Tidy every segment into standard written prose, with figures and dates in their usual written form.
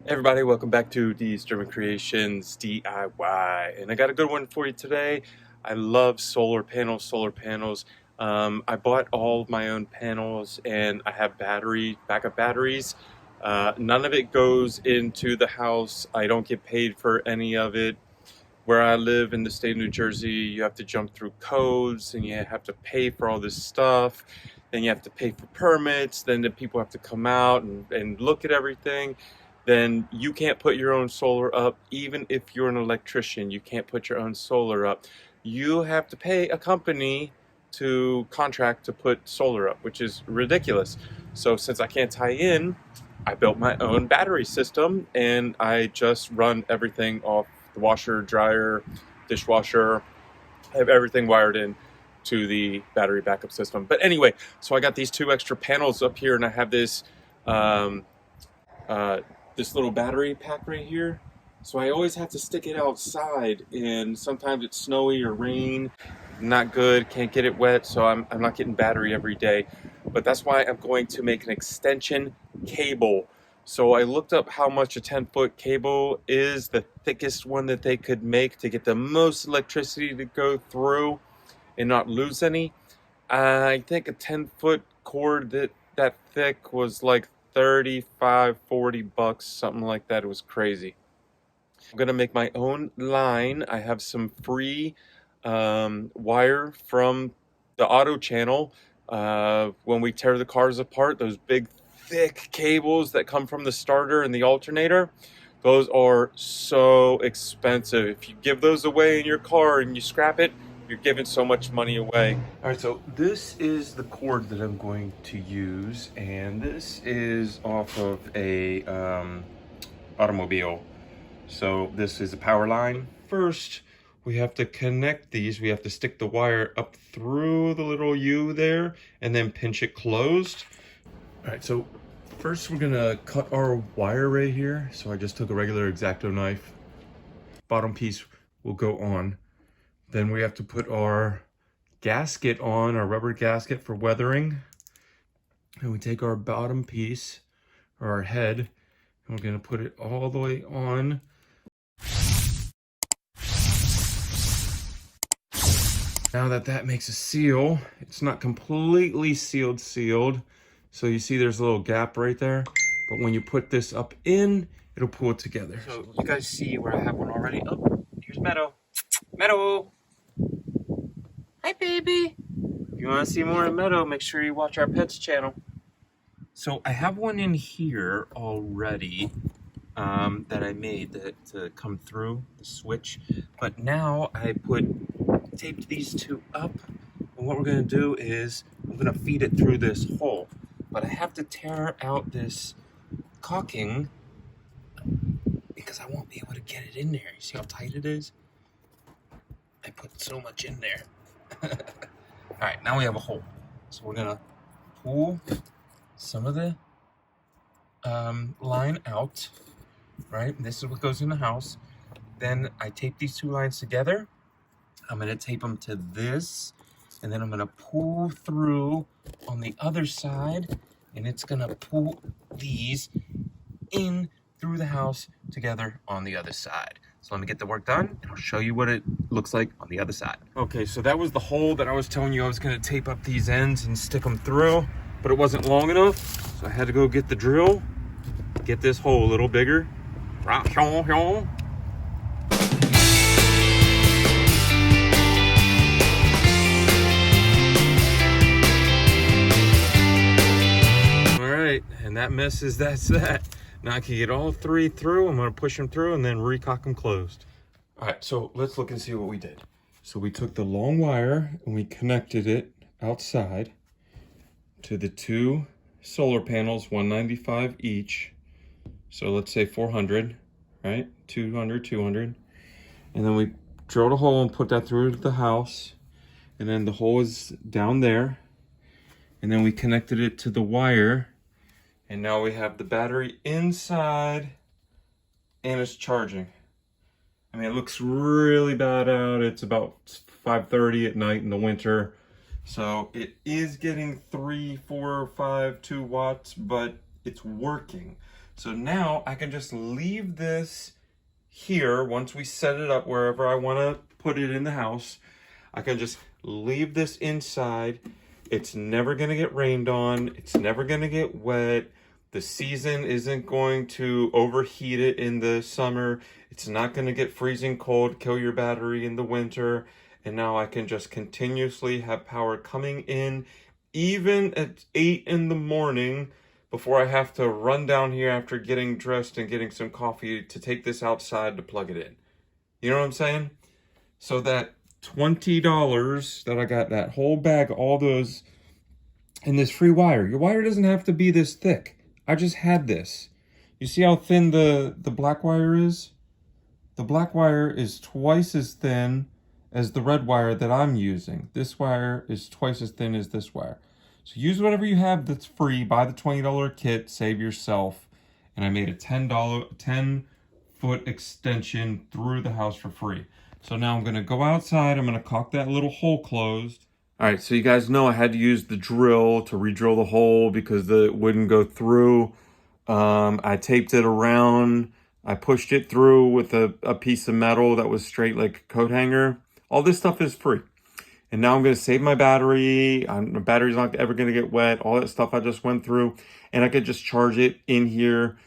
Everybody, welcome back to the Kreationz DIY, and I got a good one for you today. I love solar panels. I bought all of my own panels, and I have backup batteries. None of it goes into the house. I don't get paid for any of it. Where I live in the state of New Jersey, you have to jump through codes, and you have to pay for all this stuff. Then you have to pay for permits. Then the people have to come out and look at everything. Then you can't put your own solar up. Even if you're an electrician, you can't put your own solar up. You have to pay a company to contract to put solar up, which is ridiculous. So since I can't tie in, I built my own battery system, and I just run everything off the washer, dryer, dishwasher. I have everything wired in to the battery backup system. But anyway, so I got these two extra panels up here, and I have this this little battery pack right here. So I always have to stick it outside, and sometimes it's snowy or rain. Not good, can't get it wet, so I'm not getting battery every day. But that's why I'm going to make an extension cable. So I looked up how much a 10-foot cable is, the thickest one that they could make to get the most electricity to go through and not lose any. I think a 10-foot cord that thick was like 35, 40 bucks, something like that. It was crazy. I'm gonna make my own line. I have some free wire from the auto channel. When we tear the cars apart, those big thick cables that come from the starter and the alternator, those are so expensive. If you give those away in your car and you scrap it, you're giving so much money away. All right, so this is the cord that I'm going to use, and this is off of a automobile. So this is a power line. First, we have to connect these. We have to stick the wire up through the little U there and then pinch it closed. All right, so first we're gonna cut our wire right here. So I just took a regular X-Acto knife. Bottom piece will go on. Then we have to put our gasket on, our rubber gasket for weathering. And we take our bottom piece, or our head, and we're gonna put it all the way on. Now that makes a seal, it's not completely sealed. So you see there's a little gap right there. But when you put this up in, it'll pull it together. So you guys see where I have one already? Oh, here's Meadow. Meadow! Hi, baby. If you want to see more of Meadow, make sure you watch our pets channel. So I have one in here already that I made to come through the switch. But now I taped these two up. And what we're going to do is I'm going to feed it through this hole. But I have to tear out this caulking because I won't be able to get it in there. You see how tight it is? I put so much in there. All right, now we have a hole. So we're gonna pull some of the line out, right? This is what goes in the house. Then I tape these two lines together. I'm gonna tape them to this, and then I'm gonna pull through on the other side, and it's gonna pull these in through the house together on the other side. So let me get the work done, and I'll show you what it looks like on the other side. Okay, so that was the hole that I was telling you I was gonna tape up these ends and stick them through, but it wasn't long enough, so I had to go get the drill, get this hole a little bigger. And that messes, that's that. Now I can get all three through. I'm gonna push them through and then recock them closed. All right, so let's look and see what we did. So we took the long wire and we connected it outside to the two solar panels, 195 each. So let's say 400, right? 200. And then we drilled a hole and put that through the house. And then the hole is down there. And then we connected it to the wire. And now we have the battery inside and it's charging. I mean, it looks really bad out. It's about 5:30 at night in the winter. So it is getting 3, 4, 5, 2 watts, but it's working. So now I can just leave this here. Once we set it up wherever I want to put it in the house, I can just leave this inside. It's never going to get rained on. It's never going to get wet. The season isn't going to overheat it in the summer. It's not going to get freezing cold, kill your battery in the winter. And now I can just continuously have power coming in, even at 8 in the morning, before I have to run down here after getting dressed and getting some coffee to take this outside to plug it in. You know what I'm saying? So that $20 that I got, that whole bag, all those, and this free wire. Your wire doesn't have to be this thick. I just had this. You see how thin the black wire is? The black wire is twice as thin as the red wire that I'm using. This wire is twice as thin as this wire. So use whatever you have that's free. Buy the $20 kit, save yourself. And I made a 10-foot extension through the house for free. So now I'm gonna go outside, I'm gonna caulk that little hole closed. All right, so you guys know I had to use the drill to re-drill the hole because it wouldn't go through. I taped it around. I pushed it through with a piece of metal that was straight like a coat hanger. All this stuff is free. And now I'm going to save my battery. My battery's not ever going to get wet. All that stuff I just went through. And I could just charge it in here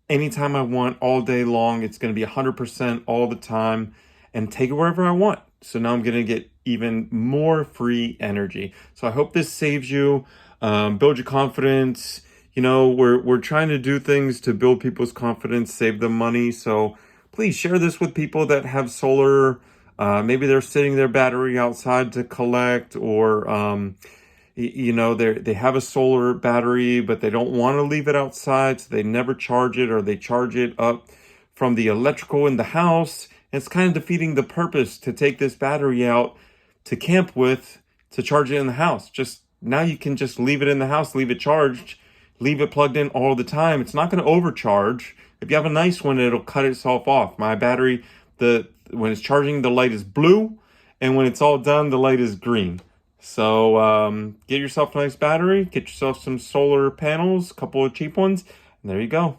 anytime I want, all day long. It's going to be 100% all the time. And take it wherever I want. So now I'm going to get even more free energy. So I hope this saves you. Build your confidence. You know, we're trying to do things to build people's confidence, save them money. So please share this with people that have solar. Maybe they're sitting their battery outside to collect, or you know, they have a solar battery, but they don't want to leave it outside, so they never charge it, or they charge it up from the electrical in the house. And it's kind of defeating the purpose to take this battery out to camp with, to charge it in the house. Just now you can just leave it in the house, leave it charged, leave it plugged in all the time. It's not going to overcharge. If you have a nice one, it'll cut itself off. My battery, when it's charging, the light is blue, and when it's all done, the light is green. So get yourself a nice battery, get yourself some solar panels, a couple of cheap ones, and there you go.